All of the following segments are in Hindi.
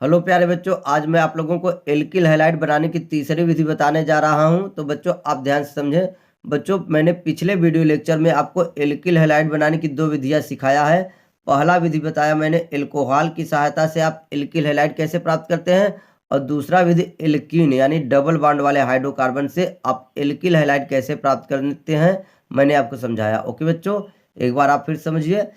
हेलो प्यारे बच्चों, आज मैं आप लोगों को एल्किल हैलाइड बनाने की तीसरी विधि बताने जा रहा हूं। तो बच्चों आप ध्यान से समझें। बच्चों मैंने पिछले वीडियो लेक्चर में आपको एल्किल हैलाइड बनाने की दो विधियां सिखाया है। पहला विधि बताया मैंने एल्कोहल की सहायता से आप एल्किल हैलाइड कैसे प्राप्त करते हैं, और दूसरा विधि एल्कीन यानी डबल बॉन्ड वाले हाइड्रोकार्बन से आप एल्किल हैलाइड कैसे प्राप्त करते हैं मैंने आपको समझाया। ओके बच्चों, एक बार आप फिर समझिए।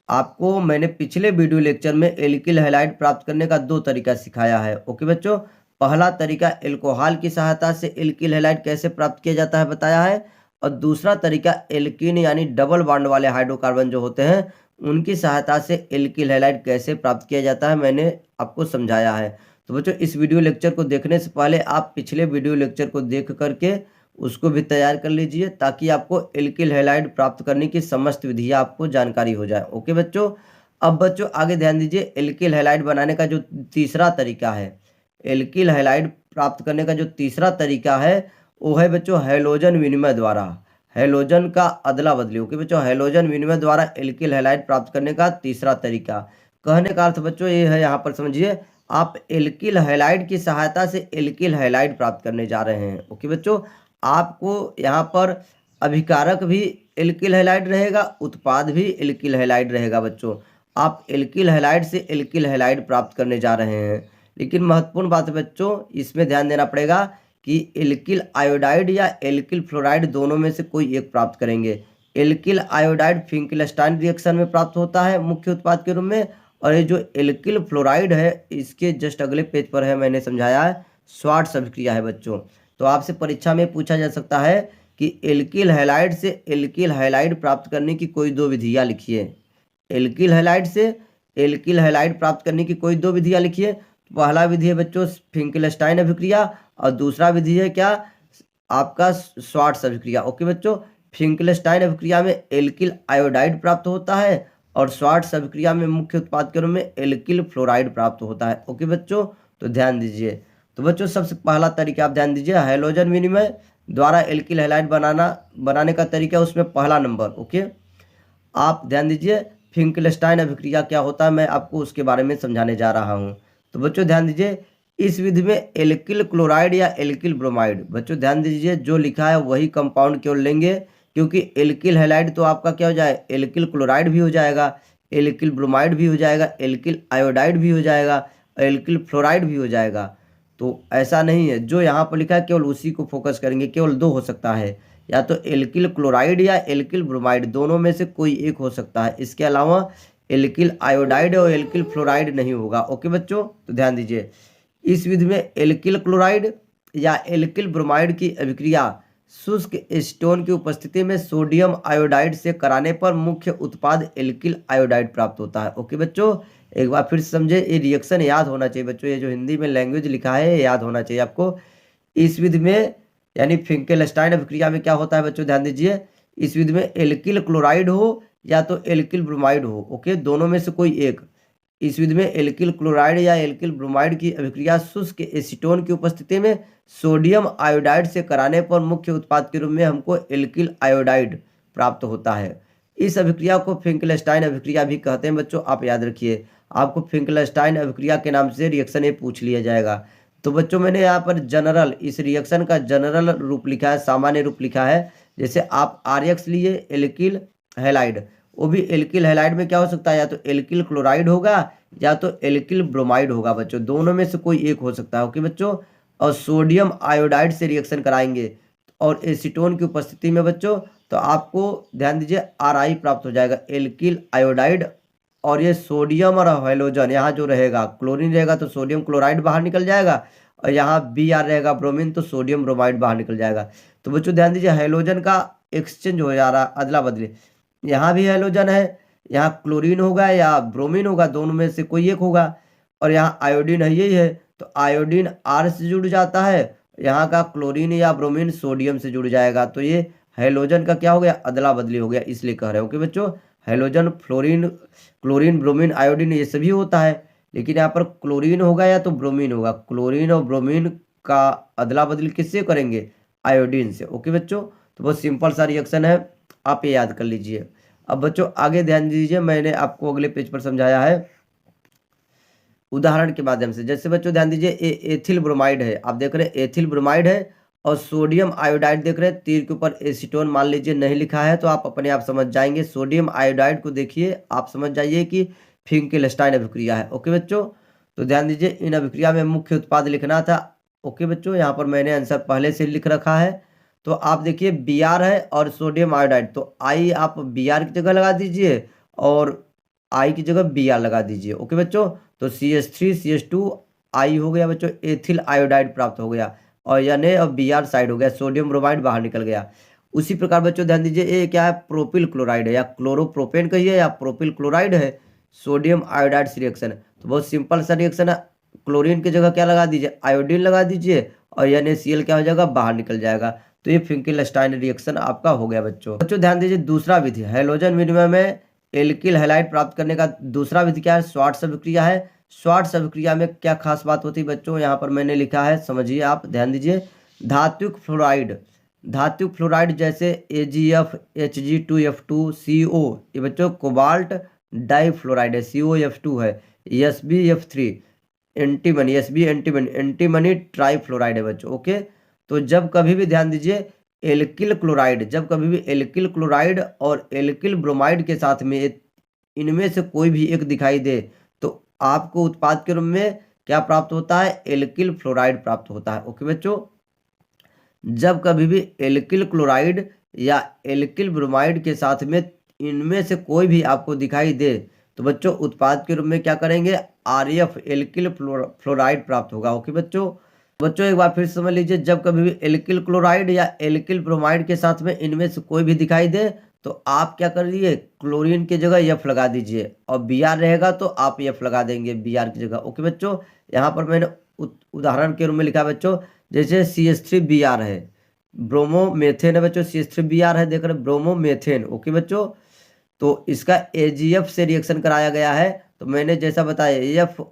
आपको मैंने पिछले वीडियो लेक्चर में एल्किल हैलाइड प्राप्त करने का दो तरीका सिखाया है। ओके बच्चों, पहला तरीका एल्कोहल की सहायता से एल्किल हैलाइड कैसे प्राप्त किया जाता है बताया है, और दूसरा तरीका एल्कीन यानी डबल बॉन्ड वाले हाइड्रोकार्बन जो होते हैं उनकी सहायता से एल्किल हैलाइड कैसे प्राप्त किया जाता है मैंने आपको समझाया है। तो बच्चों इस वीडियो लेक्चर को देखने से पहले आप पिछले वीडियो लेक्चर को देख करके उसको भी तैयार कर लीजिए, ताकि आपको एल्किल हैलाइड प्राप्त करने की समस्त विधियां आपको जानकारी हो जाए। ओके बच्चों, अब बच्चों आगे ध्यान दीजिए। एल्किल हैलाइड बनाने का जो तीसरा तरीका है, एल्किल हैलाइड प्राप्त करने का जो तीसरा तरीका है वो है बच्चों हैलोजन विनिमय द्वारा, हैलोजन का अदला बदली। ओके बच्चों, हैलोजन विनिमय द्वारा एल्किल हैलाइड प्राप्त करने का तीसरा तरीका। कहने का अर्थ बच्चों ये है, यहाँ पर समझिए, आप एल्किल हैलाइड की सहायता से एल्किल हैलाइड प्राप्त करने जा रहे हैं। ओके बच्चों, आपको यहाँ पर अभिकारक भी एल्किल हैलाइड रहेगा, उत्पाद भी एल्किल हैलाइड रहेगा। बच्चों आप एल्किल हैलाइड से एल्किल हैलाइड प्राप्त करने जा रहे हैं। लेकिन महत्वपूर्ण बात है बच्चों, इसमें ध्यान देना पड़ेगा कि एल्किल आयोडाइड या एल्किल फ्लोराइड दोनों में से कोई एक प्राप्त करेंगे। एल्किल आयोडाइड फिंकलस्टाइन रिएक्शन में प्राप्त होता है मुख्य उत्पाद के रूप में, और ये जो एल्किल फ्लोराइड है इसके जस्ट अगले पेज पर है, मैंने समझाया है, स्वार्ट्स अभिक्रिया है। बच्चों तो आपसे परीक्षा में पूछा जा सकता है कि एल्किल हैलाइड से एल्किल हैलाइड प्राप्त करने की कोई दो विधियां लिखिए। एल्किल हैलाइड से एल्किल हैलाइड प्राप्त करने की कोई दो विधियां लिखिए। तो पहला विधि है बच्चों फिंकलस्टाइन अभिक्रिया, और दूसरा विधि है क्या, आपका स्वार्ट्स अभिक्रिया। ओके बच्चों, फिंकलस्टाइन अभिक्रिया में एल्किल आयोडाइड प्राप्त होता है, और स्वार्ट्स अभिक्रिया में मुख्य उत्पाद के रूप में एल्किल फ्लोराइड प्राप्त होता है। ओके बच्चों, तो ध्यान दीजिए। तो बच्चों सबसे पहला तरीका आप ध्यान दीजिए, हैलोजन विनिमय द्वारा एल्किल हैलाइड बनाने का तरीका, उसमें पहला नंबर। ओके, आप ध्यान दीजिए फिंकलस्टाइन अभिक्रिया क्या होता है मैं आपको उसके बारे में समझाने जा रहा हूँ। तो बच्चों ध्यान दीजिए, इस विधि में एल्किल क्लोराइड या एल्किल ब्रोमाइड, बच्चों ध्यान दीजिए जो लिखा है वही कंपाउंड केवल लेंगे, क्योंकि एल्किल हैलाइड तो आपका क्या हो जाए, एल्किल क्लोराइड भी हो जाएगा, एल्किल ब्रोमाइड भी हो जाएगा, एल्किल आयोडाइड भी हो जाएगा, एल्किल फ्लोराइड भी हो जाएगा। तो ऐसा नहीं है, जो यहाँ पर लिखा है केवल उसी को फोकस करेंगे। केवल दो हो सकता है, या तो एल्किल क्लोराइड या एल्किल ब्रोमाइड, दोनों में से कोई एक हो सकता है। इसके अलावा एल्किल आयोडाइड और एल्किल फ्लोराइड नहीं होगा। ओके बच्चों, तो ध्यान दीजिए, इस विधि में एल्किल क्लोराइड या एल्किल ब्रोमाइड की अभिक्रिया शुष्क एसीटोन की उपस्थिति में सोडियम आयोडाइड से कराने पर मुख्य उत्पाद एल्किल आयोडाइड प्राप्त होता है। ओके बच्चों, एक बार फिर समझे, ये रिएक्शन याद होना चाहिए बच्चों, ये जो हिंदी में लैंग्वेज लिखा है ये याद होना चाहिए आपको। इस विधि में यानी फिंकलस्टाइन अभिक्रिया में क्या होता है बच्चों, ध्यान दीजिए, इस विधि में एल्किल क्लोराइड हो या तो एल्किल ब्रोमाइड हो, ओके, दोनों में से कोई एक। इस विधि में एल्किल क्लोराइड या एल्किल ब्रोमाइड की अभिक्रिया शुष्क एसीटोन की उपस्थिति में सोडियम आयोडाइड से कराने पर मुख्य उत्पाद के रूप में हमको एल्किल आयोडाइड प्राप्त होता है। इस अभिक्रिया को फिंकलस्टाइन अभिक्रिया भी कहते हैं बच्चों, आप याद रखिए। आपको फिंकलस्टाइन अभिक्रिया के नाम से रिएक्शन ये पूछ लिया जाएगा। तो बच्चों मैंने यहाँ पर जनरल, इस रिएक्शन का जनरल रूप लिखा है, सामान्य रूप लिखा है। जैसे आप RX लिए एल्किल हैलाइड, वो भी एल्किल हैलाइड में क्या हो सकता है, या तो एल्किल क्लोराइड होगा या तो एल्किल ब्रोमाइड होगा। बच्चों दोनों में से कोई एक हो सकता है। ओके बच्चों, और सोडियम आयोडाइड से रिएक्शन कराएंगे और एसीटोन की उपस्थिति में बच्चों, तो आपको ध्यान दीजिए RI प्राप्त हो जाएगा, एल्किल आयोडाइड। और ये सोडियम और हैलोजन, यहाँ जो रहेगा क्लोरीन रहेगा तो सोडियम क्लोराइड बाहर निकल जाएगा, और यहाँ Br रहेगा ब्रोमीन, तो सोडियम ब्रोमाइड बाहर निकल जाएगा। तो बच्चों ध्यान दीजिए, हैलोजन का एक्सचेंज हो जा रहा है, अदला बदली। यहाँ भी हैलोजन है, यहाँ क्लोरीन होगा या ब्रोमीन होगा, दोनों में से कोई एक होगा। और यहाँ आयोडीन है, यही है, तो आयोडीन R से जुड़ जाता है, यहाँ का क्लोरीन या ब्रोमीन सोडियम से जुड़ जाएगा। तो ये हैलोजन का क्या हो गया, अदला बदली हो गया, इसलिए कह रहे हो। ओके बच्चों, halogen fluorine chlorine bromine iodine ये सभी होता है, लेकिन यहाँ पर क्लोरीन होगा या तो ब्रोमीन होगा। क्लोरीन और ब्रोमीन का अदला बदली किससे करेंगे, आयोडीन से। ओके बच्चों, तो बहुत सिंपल सा रिएक्शन है, आप ये याद कर लीजिए। अब बच्चों आगे ध्यान दीजिए, मैंने आपको अगले पेज पर समझाया है, उदाहरण के माध्यम से। जैसे बच्चों ध्यान दीजिए, एथिल ब्रोमाइड है, आप देख रहे हैं एथिल ब्रोमाइड है, और सोडियम आयोडाइड देख रहे हैं, तीर के ऊपर एसीटोन मान लीजिए नहीं लिखा है, तो आप अपने आप समझ जाएंगे। सोडियम आयोडाइड को देखिए, आप समझ जाइए कि फिंकेलस्टाइन अभिक्रिया है। ओके बच्चों, तो ध्यान दीजिए, इन अभिक्रिया में मुख्य उत्पाद लिखना था। ओके बच्चों, यहाँ पर मैंने आंसर पहले से लिख रखा है। तो आप देखिए Br है और सोडियम आयोडाइड, तो आई आप Br की जगह लगा दीजिए और आई की जगह Br लगा दीजिए। ओके बच्चों, तो CH3 CH2 आई हो गया बच्चों, एथिल आयोडाइड प्राप्त हो गया, और यानी अब Br साइड हो गया, सोडियम ब्रोमाइड बाहर निकल गया। उसी प्रकार बच्चों ध्यान दीजिए, ये क्या है, प्रोपिल क्लोराइड है, या क्लोरोप्रोपेन कहिए या प्रोपिल क्लोराइड है, सोडियम आयोडाइड रिएक्शन। तो बहुत सिंपल सा रिएक्शन है, क्लोरीन की जगह क्या लगा दीजिए, आयोडीन लगा दीजिए, और NaCl क्या हो जाएगा, बाहर निकल जाएगा। तो ये फिंकेलस्टाइन रिएक्शन आपका हो गया बच्चों। ध्यान दीजिए, दूसरा विधि हैलोजन विनिमय में एल्किल हैलाइड प्राप्त करने का दूसरा विधि क्या है, श्वार्ट्ज अभिक्रिया है। श्वार्ट्ज अभिक्रिया में क्या खास बात होती है बच्चों, यहाँ पर मैंने लिखा है, समझिए आप, ध्यान दीजिए। धात्विक फ्लोराइड जैसे AgF Hg2F2 CO, ये बच्चों कोबाल्ट डाइफ्लोराइड है, COF2 है, SbF3 एंटीमनी ट्राइफ्लोराइड है बच्चों। ओके, तो जब कभी भी ध्यान दीजिए एल्किल क्लोराइड और एल्किल ब्रोमाइड के साथ में इनमें से कोई भी एक दिखाई दे, तो आपको उत्पाद के रूप में क्या प्राप्त होता है, एल्किल फ्लोराइड प्राप्त होता है। ओके बच्चों, जब कभी भी एल्किल क्लोराइड या एल्किल ब्रोमाइड के साथ में इनमें से कोई भी आपको दिखाई दे, तो बच्चों उत्पाद के रूप में क्या करेंगे, RF एल्किल फ्लोराइड प्राप्त होगा। ओके बच्चों, एक बार फिर समझ लीजिए, जब कभी भी एल्किल क्लोराइड या एल्किल ब्रोमाइड के साथ में इनमें से कोई भी दिखाई दे, तो आप क्या करिए, क्लोरीन की जगह F लगा दीजिए, और Br रहेगा तो आप F लगा देंगे Br की जगह। ओके बच्चों, यहाँ पर मैंने उदाहरण के रूप में लिखा है बच्चों, जैसे CH3Br है, ब्रोमोमेथेन है बच्चों, CH3Br है, देख रहे ब्रोमोमेथेन। ओके बच्चों, तो इसका AgF से रिएक्शन कराया गया है, तो मैंने जैसा बताया F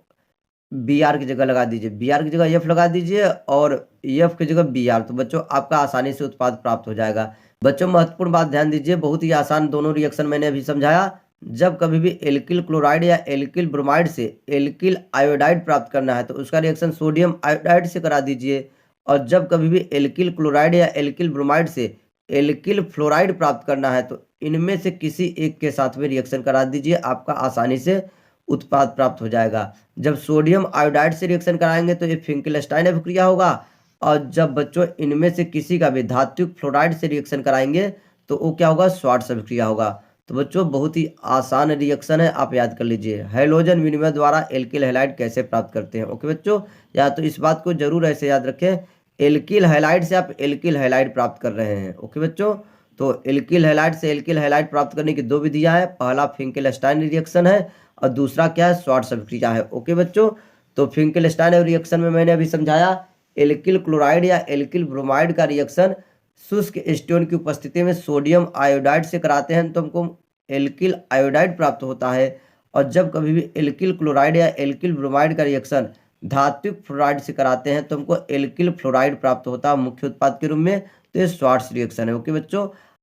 Br की जगह लगा दीजिए, Br की जगह F लगा दीजिए, और F की जगह Br, तो बच्चों आपका आसानी से उत्पाद प्राप्त हो जाएगा। बच्चों महत्वपूर्ण बात ध्यान दीजिए, बहुत ही आसान दोनों रिएक्शन मैंने अभी समझाया। जब कभी भी एल्किल क्लोराइड या एल्किल ब्रोमाइड से एल्किल आयोडाइड प्राप्त करना है, तो उसका रिएक्शन सोडियम आयोडाइड से करा दीजिए, और जब कभी भी एल्किल क्लोराइड या एल्किल ब्रोमाइड से एल्किल फ्लोराइड प्राप्त करना है, तो इनमें से किसी एक के साथ में रिएक्शन करा दीजिए, आपका आसानी से उत्पाद प्राप्त हो जाएगा। जब सोडियम आयोडाइड से रिएक्शन कराएंगे तो ये फिंकेलस्टाइन अभिक्रिया होगा, और जब बच्चों इनमें से किसी का भी धात्विक फ्लोराइड से रिएक्शन कराएंगे तो वो क्या होगा, श्वार्ट्ज अभिक्रिया होगा। तो बच्चों बहुत ही आसान रिएक्शन है, आप याद कर लीजिए, हैलोजन विनिमय द्वारा एल्किल हैलाइड कैसे प्राप्त करते हैं। ओके बच्चों, या तो इस बात को जरूर ऐसे याद रखें, एल्किल हैलाइड से आप एल्किल हैलाइड प्राप्त कर रहे हैं। ओके बच्चों, तो एल्किल हैलाइड से एल्किल हैलाइड प्राप्त करने की दो विधियां हैं, पहला फिंकेलस्टाइन रिएक्शन है और दूसरा क्या है, श्वार्ट्ज अभिक्रिया है। ओके बच्चों, तो फिंकेलस्टाइन रिएक्शन में मैंने अभी समझाया, एल्किल क्लोराइड या एल्किल ब्रोमाइड का रिएक्शन शुष्क एस्टोन की उपस्थिति में सोडियम आयोडाइड से कराते हैं, तो हमको एल्किल आयोडाइड प्राप्त होता है। और जब कभी भी एल्किल क्लोराइड या एल्किल ब्रोमाइड का रिएक्शन धात्विक फ्लोराइड से कराते हैं, तो हमको एल्किल फ्लोराइड प्राप्त होता है मुख्य उत्पाद के रूप में, तो ये श्वार्ट्ज रिएक्शन है। ओके बच्चों,